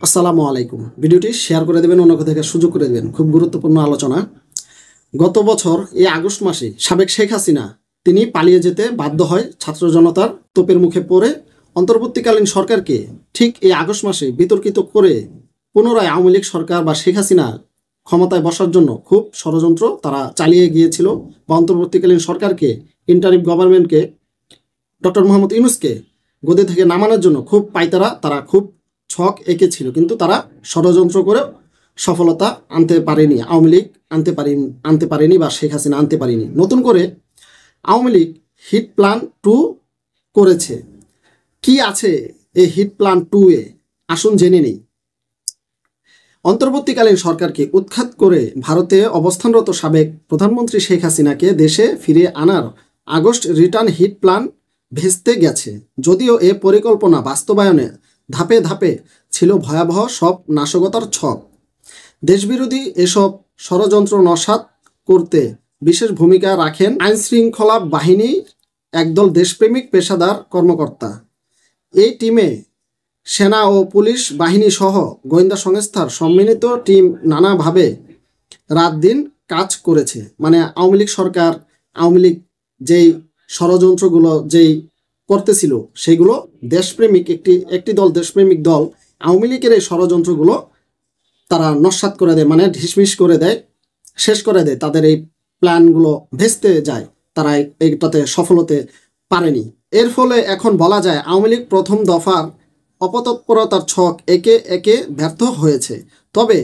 আসসালামু আলাইকুম। ভিডিওটি শেয়ার করে দেবেন, অন্য থেকে সুযোগ করে দেবেন। খুব গুরুত্বপূর্ণ আলোচনা। গত বছর এই আগস্ট মাসে সাবেক শেখ হাসিনা তিনি পালিয়ে যেতে বাধ্য হয় ছাত্র জনতার তোপের মুখে পড়ে। অন্তর্বর্তীকালীন সরকারকে ঠিক এই আগস্ট মাসে বিতর্কিত করে পুনরায় আওয়ামী লীগ সরকার বা শেখ হাসিনা ক্ষমতায় বসার জন্য খুব ষড়যন্ত্র তারা চালিয়ে গিয়েছিল, বা অন্তর্বর্তীকালীন সরকারকে, ইন্টারিম গভর্নমেন্টকে, ডক্টর মোহাম্মদ ইউনূসকে গদি থেকে নামানোর জন্য খুব পাইতারা তারা খুব ছক এঁকেছিল, কিন্তু তারা ষড়যন্ত্র করে সফলতা আনতে পারেনি। আওয়ামী লীগ আনতে পারেনি বা শেখ হাসিনা আনতে পারেনি। নতুন করে আওয়ামী লীগ হিট প্ল্যান 2 করেছে। কি আছে এই হিট প্ল্যান 2 এ আসুন জেনে নেই। অন্তর্বর্তীকালীন সরকারকে উৎখাত করে ভারতে অবস্থানরত সাবেক প্রধানমন্ত্রী শেখ হাসিনাকে দেশে ফিরিয়ে আনার আগস্ট রিটার্ন হিট প্ল্যান ভেস্তে গেছে। যদিও এ পরিকল্পনা বাস্তবায়নে ধাপে ধাপে ছিল ভয়াবহ সব নাশকতার ছক। দেশবিরোধী এসব ষড়যন্ত্র নস্যাৎ করতে বিশেষ ভূমিকা রাখেন আইনশৃঙ্খলা বাহিনীর একদল দেশপ্রেমিক পেশাদার কর্মকর্তা। এই টিমে সেনা ও পুলিশ বাহিনী সহ গোয়েন্দা সংস্থার সম্মিলিত টিম নানাভাবে রাত দিন কাজ করেছে। মানে আওয়ামী লীগ সরকার, আওয়ামী লীগ যেই ষড়যন্ত্রগুলো যেই করতেছিল সেগুলো দেশপ্রেমিক একটি দল, দেশপ্রেমিক দল আওয়ামী লীগের এই ষড়যন্ত্রগুলো তারা নস্যাৎ করে দেয়, মানে ঢিসমিস করে দেয়, শেষ করে দেয়। তাদের এই প্ল্যানগুলো ভেস্তে যায়, তারা এইটাতে সফল হতে পারেনি। এর ফলে এখন বলা যায় আওয়ামী লীগ প্রথম দফার অপতৎপরতার ছক একে একে ব্যর্থ হয়েছে। তবে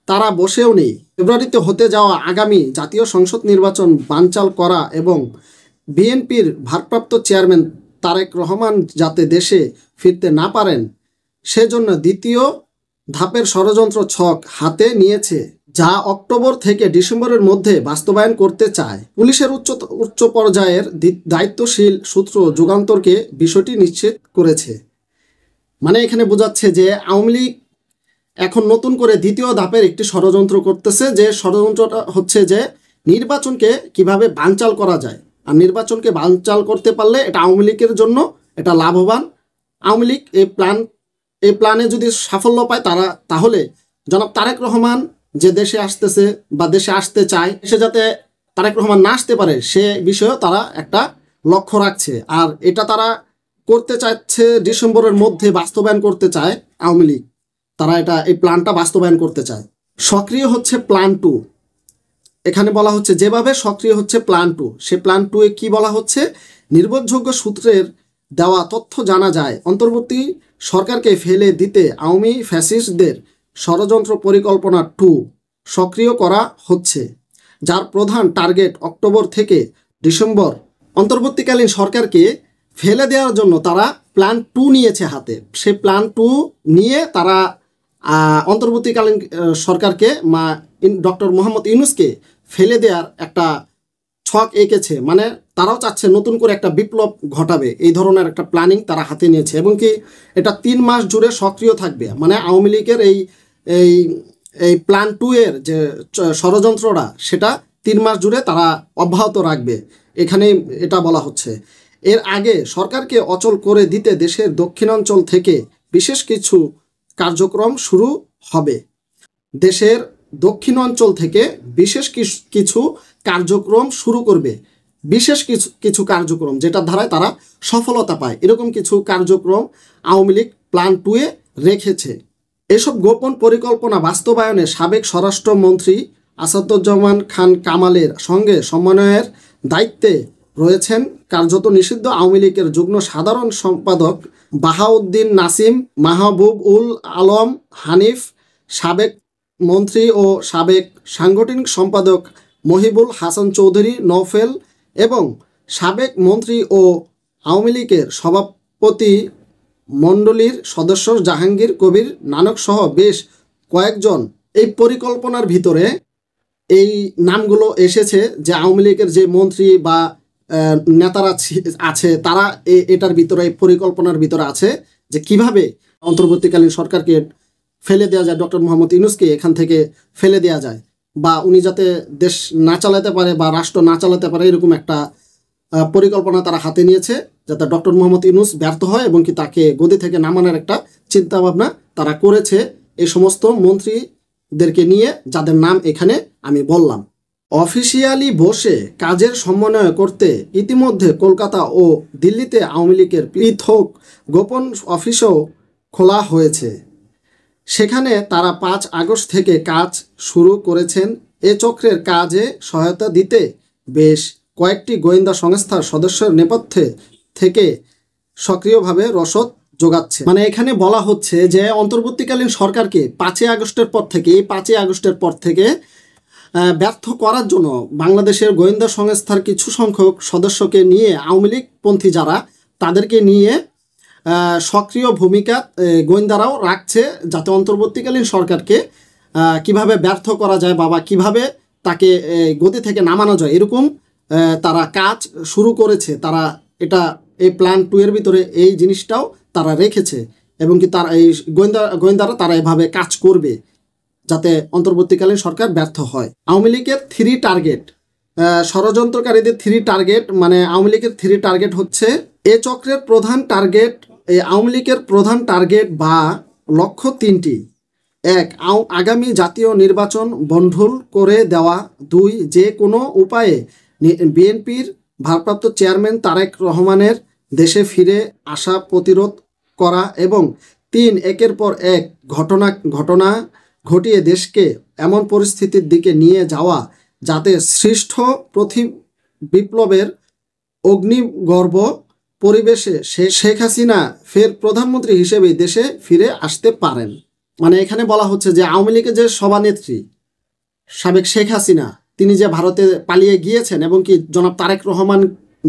তারা বসেও নেই। ফেব্রুয়ারিতে হতে যাওয়া আগামী জাতীয় সংসদ নির্বাচন বানচাল করা এবং বিএনপির ভারপ্রাপ্ত চেয়ারম্যান তারেক রহমান যাতে দেশে ফিরতে না পারেন সেজন্য দ্বিতীয় ধাপের ষড়যন্ত্র ছক হাতে নিয়েছে, যা অক্টোবর থেকে ডিসেম্বরের মধ্যে বাস্তবায়ন করতে চায়। পুলিশের উচ্চ পর্যায়ের দায়িত্বশীল সূত্র যুগান্তরকে বিষয়টি নিশ্চিত করেছে। মানে এখানে বোঝাচ্ছে যে আওয়ামী লীগ এখন নতুন করে দ্বিতীয় ধাপের একটি ষড়যন্ত্র করতেছে, যে ষড়যন্ত্রটা হচ্ছে যে নির্বাচনকে কিভাবে বানচাল করা যায়। আর নির্বাচনকে বানচাল করতে পারলে এটা আওয়ামী লীগের জন্য এটা লাভবান। আওয়ামী লীগ এই প্ল্যানে যদি সাফল্য পায় তাহলে জনাব তারেক রহমান যে দেশে আসতেছে বা দেশে আসতে চায়, সে যাতে তারেক রহমান না আসতে পারে সে বিষয়েও তারা একটা লক্ষ্য রাখছে। আর এটা তারা করতে চাচ্ছে ডিসেম্বরের মধ্যে বাস্তবায়ন করতে চায় আওয়ামী লীগ। তারা এই প্ল্যানটা বাস্তবায়ন করতে চায়। সক্রিয় হচ্ছে প্ল্যান 2। এখানে বলা হচ্ছে যেভাবে সক্রিয় হচ্ছে প্ল্যান 2, সে প্ল্যান 2 এ কি বলা হচ্ছে? নির্ভরযোগ্য সূত্রের দেওয়া তথ্য জানা যায় অন্তর্বর্তী সরকারকে ফেলে দিতে আওয়ামী ফ্যাসিস্টদের ষড়যন্ত্র পরিকল্পনা 2 সক্রিয় করা হচ্ছে, যার প্রধান টার্গেট অক্টোবর থেকে ডিসেম্বর। অন্তর্বর্তীকালীন সরকারকে ফেলে দেওয়ার জন্য তারা প্ল্যান 2 নিয়েছে হাতে। সে প্ল্যান 2 নিয়ে তারা অন্তর্বর্তীকালীন সরকারকে ডক্টর মোহাম্মদ ইউনূসকে ফেলে দেওয়ার একটা ছক এঁকেছে। মানে তারাও চাচ্ছে নতুন করে একটা বিপ্লব ঘটাবে, এই ধরনের একটা প্ল্যানিং তারা হাতে নিয়েছে। এবং কি এটা 3 মাস জুড়ে সক্রিয় থাকবে। মানে আওয়ামী লীগের এই প্ল্যান 2 এর যে ষড়যন্ত্রটা সেটা 3 মাস জুড়ে তারা অব্যাহত রাখবে, এখানেই এটা বলা হচ্ছে। এর আগে সরকারকে অচল করে দিতে দেশের দক্ষিণাঞ্চল থেকে বিশেষ কিছু কার্যক্রম শুরু হবে। দেশের দক্ষিণাঞ্চল থেকে বিশেষ কিছু কার্যক্রম শুরু করবে। বিশেষ কিছু কার্যক্রম যেটার ধারায় তারা সফলতা পায়, এরকম কিছু কার্যক্রম আওয়ামী লীগ প্ল্যান 2 এ রেখেছে। এসব গোপন পরিকল্পনা বাস্তবায়নে সাবেক স্বরাষ্ট্রমন্ত্রী আসাদুজ্জামান খান কামালের সঙ্গে সমন্বয়ের দায়িত্বে রয়েছেন কার্যত নিষিদ্ধ আওয়ামী লীগের যুগ্ম সাধারণ সম্পাদক বাহাউদ্দিন নাসিম, মাহবুব উল আলম হানিফ, সাবেক মন্ত্রী ও সাবেক সাংগঠনিক সম্পাদক মহিবুল হাসান চৌধুরী নওফেল এবং সাবেক মন্ত্রী ও আওয়ামী লীগের সভাপতি মণ্ডলীর সদস্য জাহাঙ্গীর কবির নানক সহ বেশ কয়েকজন। এই পরিকল্পনার ভিতরে এই নামগুলো এসেছে যে আওয়ামী লীগের যে মন্ত্রী বা নেতারা আছে তারা এটার ভিতরে, এই পরিকল্পনার ভিতরে আছে যে কিভাবে অন্তর্বর্তীকালীন সরকারকে ফেলে দেওয়া যায়, ডক্টর মোহাম্মদ ইউনূসকে এখান থেকে ফেলে দেওয়া যায়, বা উনি যাতে দেশ না চালাতে পারে বা রাষ্ট্র না চালাতে পারে, এরকম একটা পরিকল্পনা তারা হাতে নিয়েছে যাতে ডক্টর মোহাম্মদ ইউনূস ব্যর্থ হয় এবং কি তাকে গদি থেকে নামানোর একটা চিন্তাভাবনা তারা করেছে এই সমস্ত মন্ত্রীদেরকে নিয়ে, যাদের নাম এখানে আমি বললাম। অফিসিয়ালি বসে কাজের সমন্বয় করতে ইতিমধ্যে কলকাতা ও দিল্লিতে আওয়ামী লীগের পৃথক গোপন অফিসও খোলা হয়েছে। সেখানে তারা 5 আগস্ট থেকে কাজ শুরু করেছেন। এ চক্রের কাজে সহায়তা দিতে বেশ কয়েকটি গোয়েন্দা সংস্থার সদস্যের নেপথ্যে থেকে সক্রিয়ভাবে রসদ যোগাচ্ছে। মানে এখানে বলা হচ্ছে যে অন্তর্বর্তীকালীন সরকারকে 5 আগস্টের পর থেকে, এই 5 আগস্টের পর থেকে ব্যর্থ করার জন্য বাংলাদেশের গোয়েন্দা সংস্থার কিছু সংখ্যক সদস্যকে নিয়ে, আওয়ামী লীগপন্থী যারা, তাদেরকে নিয়ে সক্রিয় ভূমিকা গোয়েন্দারাও রাখছে, যাতে অন্তর্বর্তীকালীন সরকারকে কিভাবে ব্যর্থ করা যায় বা কিভাবে তাকে গতি থেকে নামানো যায়, এরকম তারা কাজ শুরু করেছে। তারা এটা এই প্ল্যান 2 এর ভিতরে এই জিনিসটাও তারা রেখেছে, এবং কি তারা এই গোয়েন্দারা তারা এভাবে কাজ করবে যাতে অন্তর্বর্তীকালীন সরকার ব্যর্থ হয়। আওয়ামী লীগের 3 টার্গেট, ষড়যন্ত্রকারীদের 3 টার্গেট, মানে আওয়ামী লীগের 3 টার্গেট হচ্ছে এ চক্রের প্রধান টার্গেট, এই আওয়ামী লীগের প্রধান টার্গেট বা লক্ষ্য 3টি। 1, আগামী জাতীয় নির্বাচন বন্ধুল করে দেওয়া। 2, যে কোনো উপায়ে বিএনপির ভারপ্রাপ্ত চেয়ারম্যান তারেক রহমানের দেশে ফিরে আসা প্রতিরোধ করা। এবং 3, একের পর এক ঘটনা ঘটিয়ে দেশকে এমন পরিস্থিতির দিকে নিয়ে যাওয়া যাতে সৃষ্ট বিপ্লবের অগ্নিগর্ভ পরিবেশে শেখ হাসিনা ফের প্রধানমন্ত্রী হিসেবে দেশে ফিরে আসতে পারেন। মানে এখানে বলা হচ্ছে যে আওয়ামী লীগের যে সভানেত্রী সাবেক শেখ হাসিনা, তিনি যে ভারতে পালিয়ে গিয়েছেন, এবং কি জনাব তারেক রহমান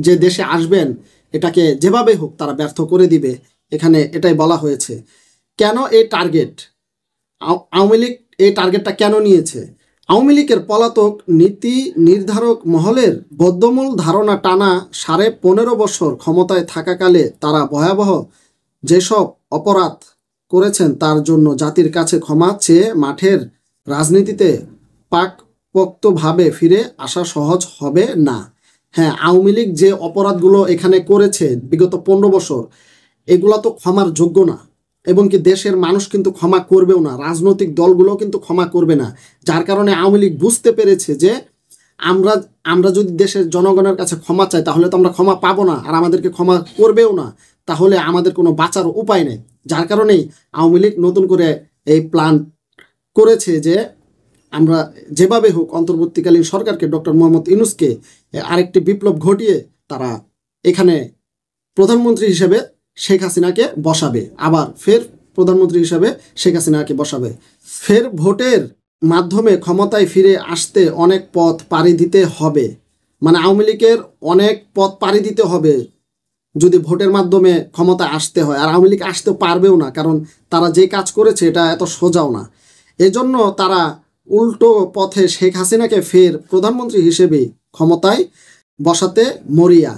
যে দেশে আসবেন, এটাকে যেভাবে হোক তারা ব্যর্থ করে দিবে। এখানে এটাই বলা হয়েছে। কেন এই টার্গেট, আওয়ামী লীগ এই টার্গেটটা কেন নিয়েছে? আওয়ামী লীগের পলাতক নীতি নির্ধারক মহলের বদ্ধমূল ধারণা, টানা 15.5 বছর ক্ষমতায় থাকাকালে তারা ভয়াবহ যেসব অপরাধ করেছেন তার জন্য জাতির কাছে ক্ষমা চেয়ে মাঠের রাজনীতিতে পাকপোক্তভাবে ফিরে আসা সহজ হবে না। হ্যাঁ, আওয়ামী লীগ যে অপরাধগুলো এখানে করেছে বিগত 15 বছর, এগুলো তো ক্ষমার যোগ্য না, এবং কি দেশের মানুষ কিন্তু ক্ষমা করবেও না, রাজনৈতিক দলগুলো কিন্তু ক্ষমা করবে না। যার কারণে আওয়ামী লীগ বুঝতে পেরেছে যে আমরা যদি দেশের জনগণের কাছে ক্ষমা চাই তাহলে তো আমরা ক্ষমা পাবো না, আর আমাদেরকে ক্ষমা করবেও না, তাহলে আমাদের কোনো বাঁচার উপায় নেই। যার কারণেই আওয়ামী লীগ নতুন করে এই প্ল্যান করেছে যে আমরা যেভাবে হোক অন্তর্বর্তীকালীন সরকারকে, ডক্টর মোহাম্মদ ইউনূসকে আরেকটি বিপ্লব ঘটিয়ে তারা এখানে প্রধানমন্ত্রী হিসেবে শেখ হাসিনাকে বসাবে, আবার ফের প্রধানমন্ত্রী হিসেবে শেখ হাসিনাকে বসাবে। ফের ভোটের মাধ্যমে ক্ষমতায় ফিরে আসতে অনেক পথ পাড়ি দিতে হবে। মানে আওয়ামী লীগের অনেক পথ পাড়ি দিতে হবে যদি ভোটের মাধ্যমে ক্ষমতায় আসতে হয়, আর আওয়ামী লীগ আসতে পারবেও না, কারণ তারা যে কাজ করেছে এটা এত সোজাও না। এজন্য তারা উল্টো পথে শেখ হাসিনাকে ফের প্রধানমন্ত্রী হিসেবে ক্ষমতায় বসাতে মরিয়া।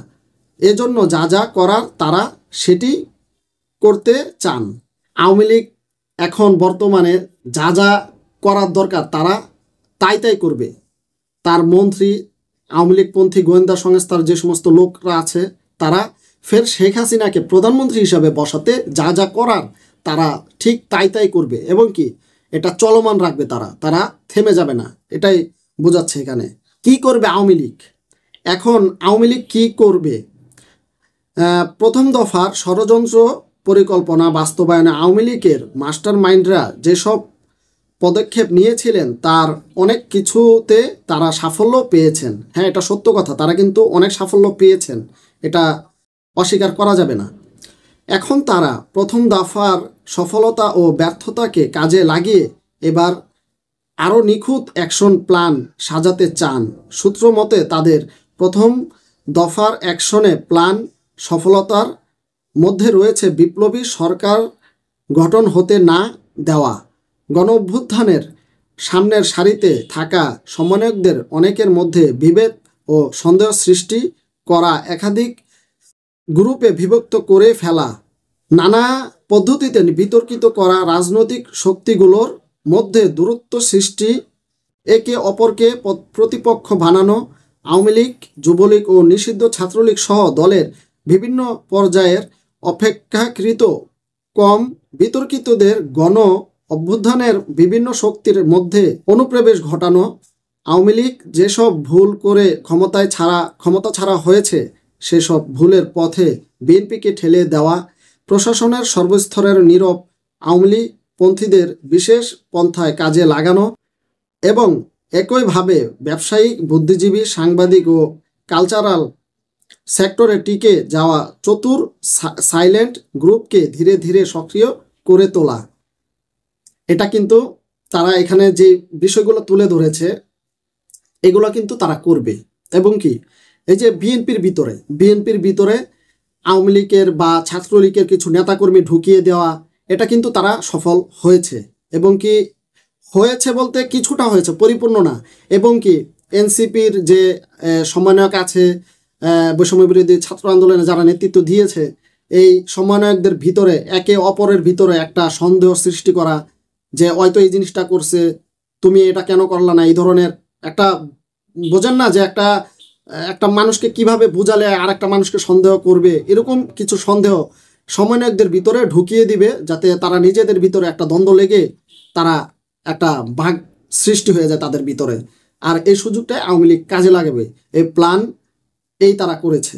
এজন্য যা যা করার তারা সেটি করতে চান। আওয়ামী লীগ এখন বর্তমানে যা যা করার দরকার তারা তাই করবে। তার মন্ত্রী, আওয়ামী লীগপন্থী গোয়েন্দা সংস্থার যে সমস্ত লোকরা আছে, তারা ফের শেখ হাসিনাকে প্রধানমন্ত্রী হিসাবে বসাতে যা যা করার তারা ঠিক তাই করবে, এবং কি এটা চলমান রাখবে। তারা থেমে যাবে না, এটাই বোঝাচ্ছে এখানে। কি করবে আওয়ামী লীগ? এখন আওয়ামী লীগ কী করবে? প্রথম দফার ষড়যন্ত্র পরিকল্পনা বাস্তবায়নে আওয়ামী লীগের মাস্টার মাইন্ডরা যেসব পদক্ষেপ নিয়েছিলেন তার অনেক কিছুতে তারা সাফল্য পেয়েছেন। হ্যাঁ, এটা সত্য কথা, তারা কিন্তু অনেক সাফল্য পেয়েছেন, এটা অস্বীকার করা যাবে না। এখন তারা প্রথম দফার সফলতা ও ব্যর্থতাকে কাজে লাগিয়ে এবার আরও নিখুঁত অ্যাকশন প্ল্যান সাজাতে চান। সূত্র মতে তাদের প্রথম দফার অ্যাকশনে প্ল্যান সফলতার মধ্যে রয়েছে বিপ্লবী সরকার গঠন হতে না দেওয়া, গণ অভ্যুত্থানের সামনের সারিতে থাকা সমন্বয়কদের অনেকের মধ্যে বিভেদ ও সন্দেহ সৃষ্টি করা, একাধিক গ্রুপে বিভক্ত করে ফেলা, নানা পদ্ধতিতে বিতর্কিত করা, রাজনৈতিক শক্তিগুলোর মধ্যে দূরত্ব সৃষ্টি, একে অপরকে প্রতিপক্ষ বানানো, আওয়ামী লীগ, যুবলীগ ও নিষিদ্ধ ছাত্রলীগ সহ দলের বিভিন্ন পর্যায়ের অপেক্ষাকৃত কম বিতর্কিতদের গণ অভ্যুত্থানের বিভিন্ন শক্তির মধ্যে অনুপ্রবেশ ঘটানো, আওয়ামী লীগ যেসব ভুল করে ক্ষমতা ছাড়া হয়েছে সেসব ভুলের পথে বিএনপিকে ঠেলে দেওয়া, প্রশাসনের সর্বস্তরের নীরব আওয়ামী লীগপন্থীদের বিশেষ পন্থায় কাজে লাগানো এবং একইভাবে ব্যবসায়িক, বুদ্ধিজীবী, সাংবাদিক ও কালচারাল সেক্টরে টিকে যাওয়া চতুর সাইলেন্ট গ্রুপকে ধীরে ধীরে সক্রিয় করে তোলা। এটা কিন্তু তারা এখানে যে বিষয়গুলো তুলে ধরেছে এগুলো কিন্তু তারা করবে। এবং কি এই যে বিএনপির ভিতরে আওয়ামী লীগের বা ছাত্রলীগের কিছু নেতাকর্মী ঢুকিয়ে দেওয়া, এটা কিন্তু তারা সফল হয়েছে। এবং কি হয়েছে বলতে কিছুটা হয়েছে, পরিপূর্ণ না। এবং কি এনসিপির যে সমন্বয়ক আছে, বৈষম্য বিরোধী ছাত্র আন্দোলনে যারা নেতৃত্ব দিয়েছে, এই সমন্বয়কদের ভিতরে একে অপরের ভিতরে একটা সন্দেহ সৃষ্টি করা যে হয়তো এই জিনিসটা করছে, তুমি এটা কেন করলা না, এই ধরনের একটা বোঝেন না যে একটা মানুষকে কিভাবে বুঝালে আর একটা মানুষকে সন্দেহ করবে, এরকম কিছু সন্দেহ সমন্বয়কদের ভিতরে ঢুকিয়ে দিবে যাতে তারা নিজেদের ভিতরে একটা দ্বন্দ্ব লেগে তারা একটা ভাগ সৃষ্টি হয়ে যায় তাদের ভিতরে। আর এই সুযোগটা আওয়ামী লীগ কাজে লাগাবে, এই প্ল্যান এই তারা করেছে।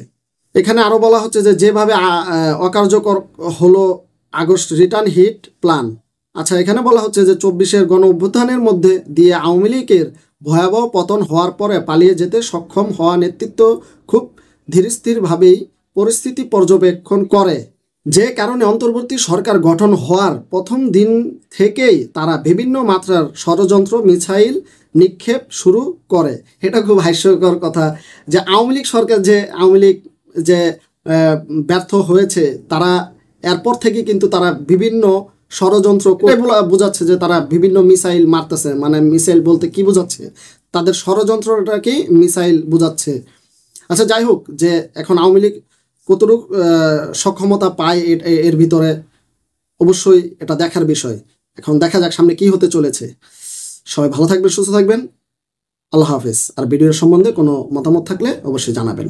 এখানে আরও বলা হচ্ছে যে যেভাবে অকার্যকর হলো আগস্ট রিটার্ন হিট প্ল্যান। আচ্ছা, এখানে বলা হচ্ছে যে 24-এর গণ অভ্যুত্থানের মধ্যে দিয়ে আওয়ামী লীগের ভয়াবহ পতন হওয়ার পরে পালিয়ে যেতে সক্ষম হওয়া নেতৃত্ব খুব ধীরস্থিরভাবেই পরিস্থিতি পর্যবেক্ষণ করে, যে কারণে অন্তর্বর্তী সরকার গঠন হওয়ার প্রথম দিন থেকেই তারা বিভিন্ন মাত্রার ষড়যন্ত্র মিসাইল নিক্ষেপ শুরু করে। এটা খুব হাস্যকর কথা যে আওয়ামী লীগ যে ব্যর্থ হয়েছে, তারা এরপর থেকে কিন্তু তারা বিভিন্ন ষড়যন্ত্র করে বোঝাচ্ছে যে তারা বিভিন্ন মিসাইল মারতেছে। মানে মিসাইল বলতে কি বোঝাচ্ছে, তাদের ষড়যন্ত্রটাকেই মিসাইল বোঝাচ্ছে। আচ্ছা, যাই হোক, যে এখন আওয়ামী লীগ কতটুকু সক্ষমতা পায় এর ভিতরে অবশ্যই এটা দেখার বিষয়। এখন দেখা যাক সামনে কি হতে চলেছে। সবাই ভালো থাকবেন, সুস্থ থাকবেন, আল্লাহ হাফেজ। আর ভিডিওর সম্বন্ধে কোনো মতামত থাকলে অবশ্যই জানাবেন।